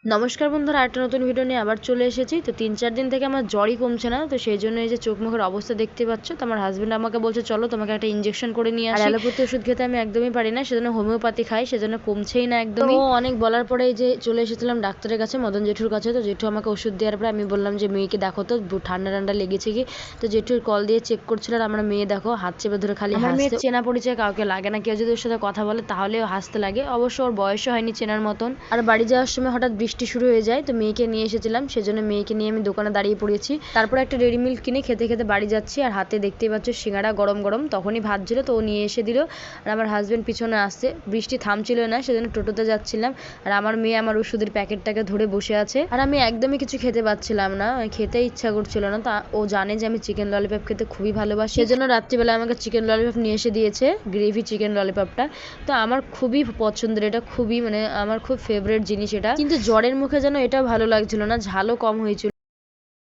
নমস্কার বন্ধুরা, আরেকটা নতুন ভিডিও নিয়ে আবার চলে এসেছি। তো 3-4 দিন থেকে আমার জ্বরই কমছে না। তো সেই জন্য এই যে চোখ মুখের অবস্থা দেখতে পাচ্ছ। তো আমার হাজবেন্ড আমাকে বলছে চলো তোমাকে একটা ইনজেকশন করে নিয়ে আসি। আর অ্যালোপ্যাথি ওষুধ খেতে আমি একদমই পারি না, সেজন্য হোমিওপ্যাথি খাই, সেজন্য কমছেই না একদমই। তো অনেক বলার পরে এই যে চলে এসেছিলাম ডাক্তারের কাছে, মদন জেঠুর কাছে। তো জেঠু আমাকে ওষুধ দেওয়ার পরে আমি বললাম যে মেয়েকে দেখো তো ঠান্ডা ঠান্ডা লেগেছে কি। তো জেঠুর কল দিয়ে চেক করছিল আর আমার মেয়ে দেখো হাত চেপে ধরে খালি হাসছে। আমার মেয়ের চেনা পরিচয় কাউকে লাগে না, কেউ যদি ওর সাথে কথা বলে তাহলেও হাসতে লাগে। অবশ্য ওর বয়সও হয়নি চেনার মতন। আর বাড়ি যাওয়ার সময় হঠাৎ বৃষ্টি শুরু হয়ে যায়, তো মেয়েকে নিয়ে এসেছিলাম, সেজন্য মেয়েকে নিয়ে আমি দোকানে দাঁড়িয়ে পড়েছি। তারপর একটা ডেরি মিল্ক কিনে খেতে খেতে বাড়ি যাচ্ছি। আর হাতে দেখতেই পাচ্ছ সিঙ্গাড়া গরম গরম, তখনই ভাজছিল তো ও নিয়ে এসে দিল। আর আমার হাজবেন্ড পিছনে আসছে, বৃষ্টি থামছিল না, সেজন্য টোটোতে যাচ্ছিলাম। আর আমার মেয়ে আমার ওষুধের প্যাকেটটাকে ধরে বসে আছে। আর আমি একদমই কিছু খেতে পাচ্ছিলাম না, খেতে ইচ্ছা করছিল না। তা ও জানে যে আমি চিকেন ললিপপ খেতে খুবই ভালোবাসি, সেজন্য রাত্রিবেলা আমাকে চিকেন ললিপপ নিয়ে এসে দিয়েছে, গ্রেভি চিকেন ললিপপটা। তো আমার খুবই পছন্দের, এটা খুবই আমার খুব ফেভারিট জিনিস এটা। কিন্তু জ্বরের মুখে যেন এটা ভালো লাগছিল না, ঝালও কম হয়েছিল।